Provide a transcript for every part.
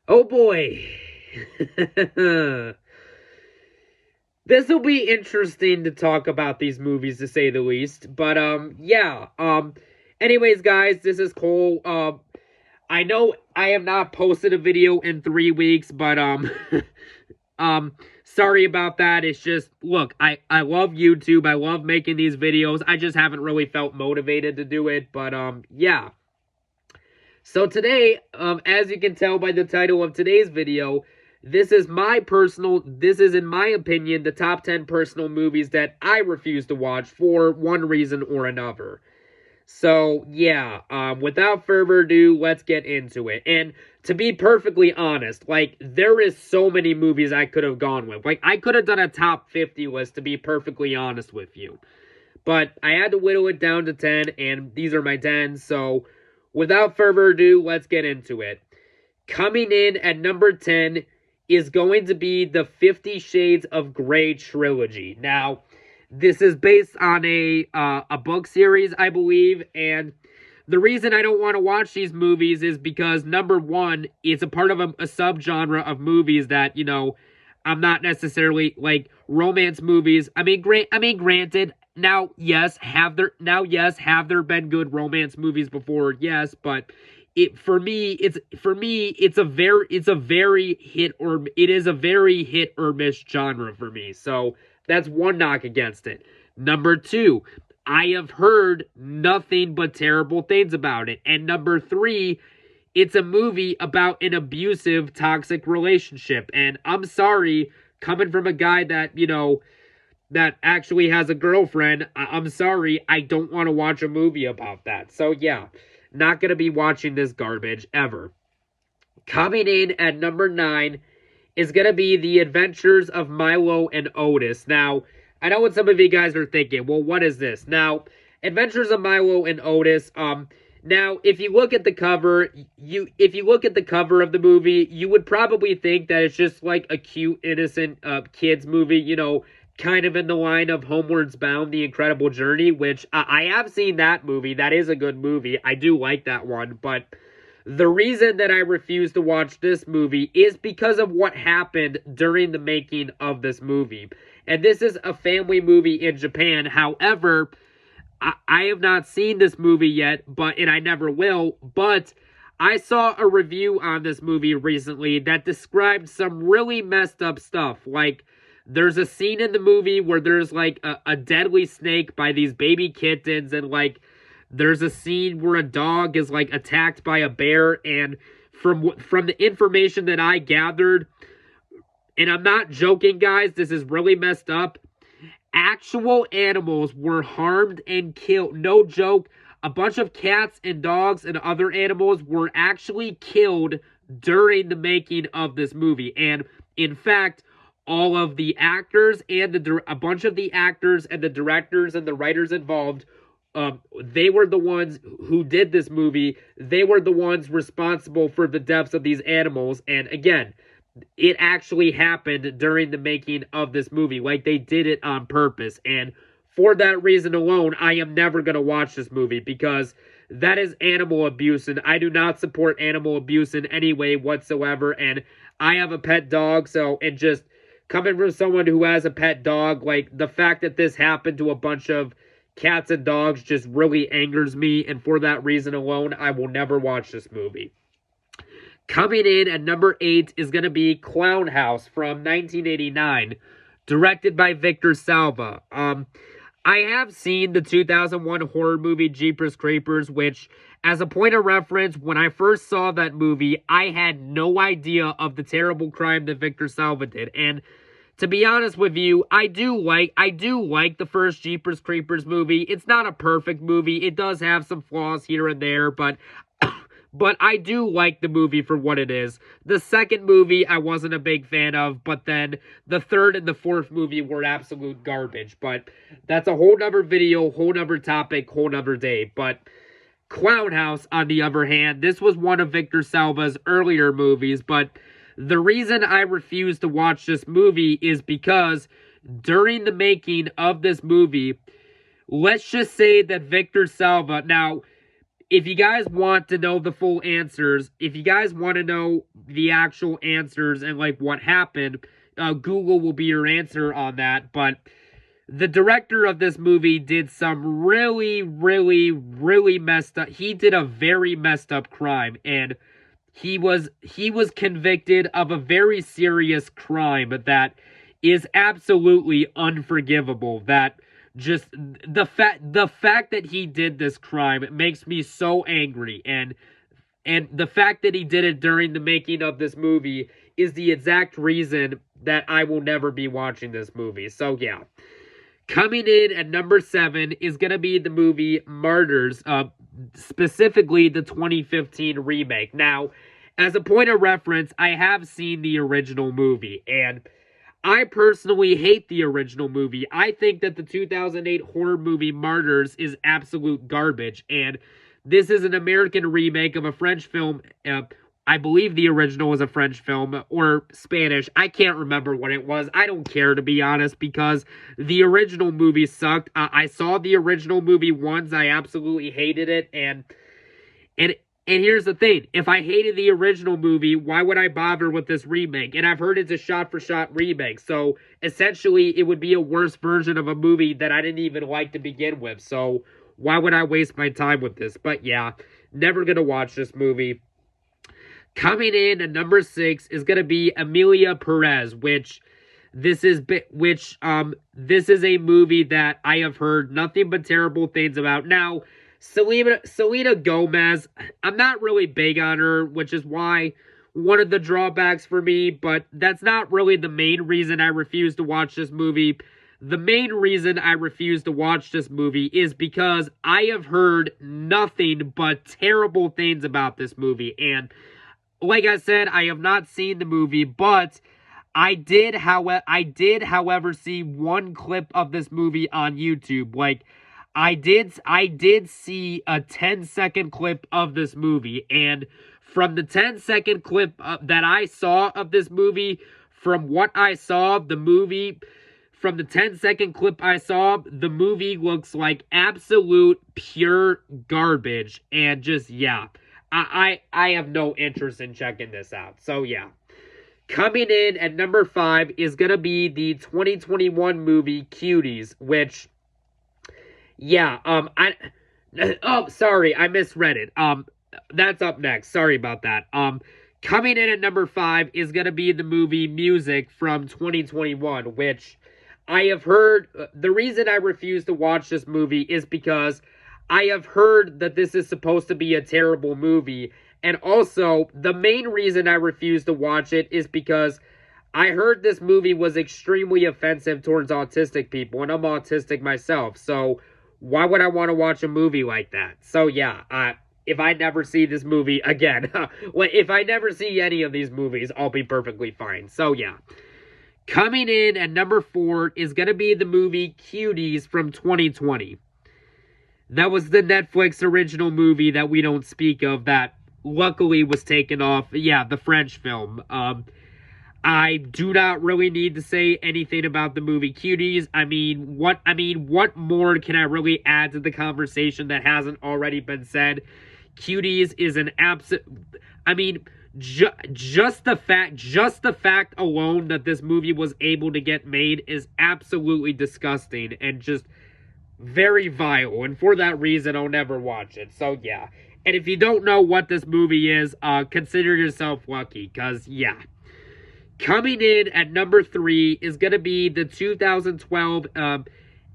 Oh boy. This will be interesting to talk about these movies, to say the least. But yeah. Anyways, guys, this is Cole. I know I have not posted a video in 3 weeks, but um sorry about that. It's just, look, I love YouTube. I love making these videos. I just haven't really felt motivated to do it. But yeah. So today, as you can tell by the title of today's video, this is in my opinion, the top 10 personal movies that I refuse to watch for one reason or another. So, yeah, without further ado, let's get into it. And to be perfectly honest, like, there is so many movies I could have gone with. Like, I could have done a top 50 list, to be perfectly honest with you. But I had to whittle it down to 10, and these are my 10, so without further ado, let's get into it. Coming in at number 10 is going to be the 50 Shades of Grey trilogy. Now, this is based on a book series, I believe, and the reason I don't want to watch these movies is because, number one, it's a part of a subgenre of movies that, you know, I'm not necessarily like romance movies. Granted, yes, have there been good romance movies before? Yes, but it is a very hit or miss genre for me. So that's one knock against it. Number two, I have heard nothing but terrible things about it. And number three, it's a movie about an abusive, toxic relationship. And I'm sorry, coming from a guy that, you know, that actually has a girlfriend, I'm sorry, I don't want to watch a movie about that. So yeah, not going to be watching this garbage ever. Coming in at number 9 is going to be The Adventures of Milo and Otis. Now, I know what some of you guys are thinking. Well, what is this? Now, Adventures of Milo and Otis, now, if you look at the cover, of the movie, you would probably think that it's just like a cute, innocent kids movie, you know, kind of in the line of Homewards Bound: The Incredible Journey, which I have seen that movie. That is a good movie. I do like that one, but the reason that I refuse to watch this movie is because of what happened during the making of this movie. And this is a family movie in Japan. However, I have not seen this movie yet, and I never will, but I saw a review on this movie recently that described some really messed up stuff. Like, there's a scene in the movie where there's, like, a deadly snake by these baby kittens, and, like, there's a scene where a dog is, like, attacked by a bear, and from the information that I gathered, and I'm not joking, guys, this is really messed up, actual animals were harmed and killed. No joke. A bunch of cats and dogs and other animals were actually killed during the making of this movie. And in fact, all of the actors and a bunch of the actors and the directors and the writers involved, they were the ones who did this movie. They were the ones responsible for the deaths of these animals. And again, it actually happened during the making of this movie. Like, they did it on purpose. And for that reason alone, I am never going to watch this movie, because that is animal abuse, and I do not support animal abuse in any way whatsoever. And I have a pet dog, so, and just coming from someone who has a pet dog, like, the fact that this happened to a bunch of cats and dogs just really angers me, and for that reason alone, I will never watch this movie. Coming in at number 8 is going to be Clown House from 1989, directed by Victor Salva. I have seen the 2001 horror movie Jeepers Creepers, which, as a point of reference, when I first saw that movie, I had no idea of the terrible crime that Victor Salva did. And to be honest with you, I do like the first Jeepers Creepers movie. It's not a perfect movie. It does have some flaws here and there, but I do like the movie for what it is. The second movie I wasn't a big fan of, but then the third and the fourth movie were absolute garbage. But that's a whole nother video, whole nother topic, whole nother day. But Clown House, on the other hand, this was one of Victor Salva's earlier movies, but the reason I refuse to watch this movie is because during the making of this movie, let's just say that Victor Salva, now, if you guys want to know the full answers, if you guys want to know the actual answers and like what happened, Google will be your answer on that. But the director of this movie did some really, really, really messed up. He did a very messed up crime, and he was convicted of a very serious crime that is absolutely unforgivable. That just the fact that he did this crime makes me so angry, and the fact that he did it during the making of this movie is the exact reason that I will never be watching this movie. So yeah. Coming in at number 7 is going to be the movie Martyrs, specifically the 2015 remake. Now, as a point of reference, I have seen the original movie, and I personally hate the original movie. I think that the 2008 horror movie Martyrs is absolute garbage, and this is an American remake of a French film. I believe the original was a French film or Spanish. I can't remember what it was. I don't care, to be honest, because the original movie sucked. I saw the original movie once. I absolutely hated it, and here's the thing. If I hated the original movie, why would I bother with this remake? And I've heard it's a shot-for-shot remake, so essentially it would be a worse version of a movie that I didn't even like to begin with. So why would I waste my time with this? But yeah, never gonna watch this movie. Coming in at number 6 is going to be Emilia Perez, which this is a movie that I have heard nothing but terrible things about. Now, Selena Gomez, I'm not really big on her, which is why one of the drawbacks for me, but that's not really the main reason I refuse to watch this movie. The main reason I refuse to watch this movie is because I have heard nothing but terrible things about this movie, and like I said, I have not seen the movie, but I did, however, see one clip of this movie on YouTube. Like, I did see a 10-second clip of this movie, and from the 10-second clip that I saw of this movie, from what I saw, from the 10-second clip I saw, the movie looks like absolute pure garbage, and just, yeah. I have no interest in checking this out. So, yeah. Coming in at number 5 is going to be the 2021 movie Cuties, which, yeah, sorry, I misread it. That's up next. Sorry about that. Coming in at number 5 is going to be the movie Music from 2021, which I have heard, the reason I refuse to watch this movie is because I have heard that this is supposed to be a terrible movie, and also, the main reason I refuse to watch it is because I heard this movie was extremely offensive towards autistic people, and I'm autistic myself, so why would I want to watch a movie like that? So yeah, if I never see this movie again, if I never see any of these movies, I'll be perfectly fine. So yeah. Coming in at number 4 is going to be the movie Cuties from 2020. That was the Netflix original movie that we don't speak of that luckily was taken off. Yeah, the French film. I do not really need to say anything about the movie Cuties. What more can I really add to the conversation that hasn't already been said? Cuties is an absolute... just the fact alone that this movie was able to get made is absolutely disgusting and just very vile, and for that reason, I'll never watch it. So, yeah. And if you don't know what this movie is, consider yourself lucky, because, yeah. Coming in at number 3 is going to be the 2012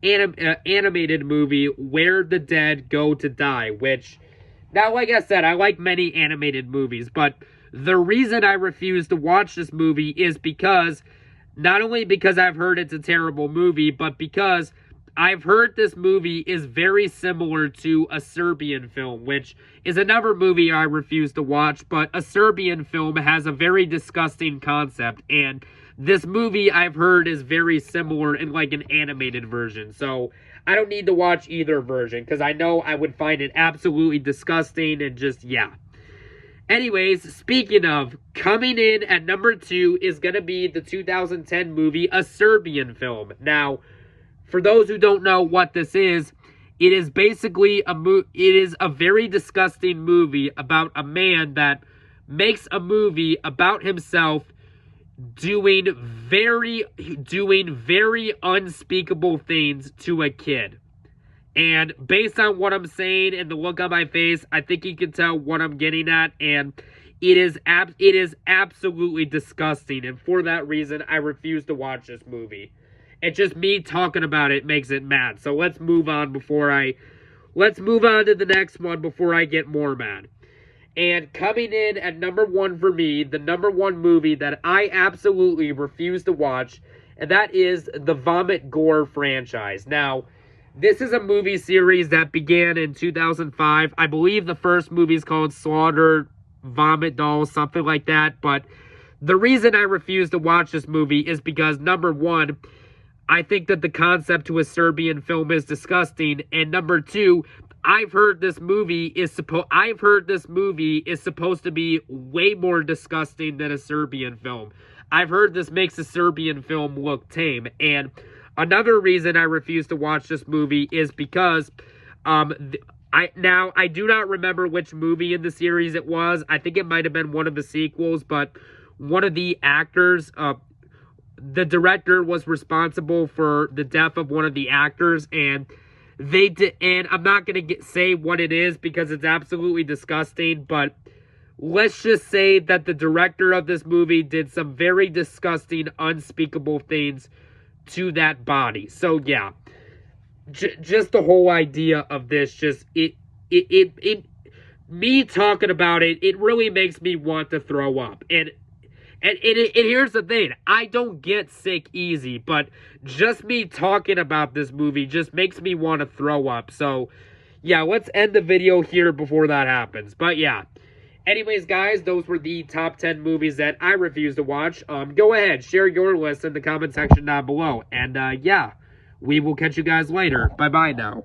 animated movie, Where the Dead Go to Die, which, now, like I said, I like many animated movies, but the reason I refuse to watch this movie is because, not only because I've heard it's a terrible movie, but because I've heard this movie is very similar to a Serbian film, which is another movie I refuse to watch, but a Serbian film has a very disgusting concept, and this movie I've heard is very similar in like an animated version, so I don't need to watch either version, because I know I would find it absolutely disgusting and just, yeah. Anyways, speaking of, coming in at number 2 is going to be the 2010 movie, A Serbian Film. Now, for those who don't know what this is, It is basically it is a very disgusting movie about a man that makes a movie about himself doing very unspeakable things to a kid. And based on what I'm saying and the look on my face, I think you can tell what I'm getting at, and it is absolutely disgusting, and for that reason I refuse to watch this movie. And just me talking about it makes it mad. So let's move on to the next one before I get more mad. And coming in at number 1 for me, the number 1 movie that I absolutely refuse to watch, and that is the Vomit Gore franchise. Now, this is a movie series that began in 2005. I believe the first movie is called Slaughter Vomit Dolls, something like that. But the reason I refuse to watch this movie is because, number 1, I think that the concept to a Serbian film is disgusting. And number 2, I've heard this movie is supposed to be way more disgusting than a Serbian film. I've heard this makes a Serbian film look tame. And another reason I refuse to watch this movie is because I do not remember which movie in the series it was. I think it might have been one of the sequels, but one of the actors, the director was responsible for the death of one of the actors, and they did, and I'm not going to say what it is because it's absolutely disgusting, but let's just say that the director of this movie did some very disgusting, unspeakable things to that body. So yeah, just the whole idea of this, me talking about it, it really makes me want to throw up. And here's the thing, I don't get sick easy, but just me talking about this movie just makes me want to throw up. So yeah, let's end the video here before that happens. But yeah, anyways, guys, those were the top 10 movies that I refuse to watch. Go ahead, share your list in the comment section down below. And yeah, we will catch you guys later. Bye-bye now.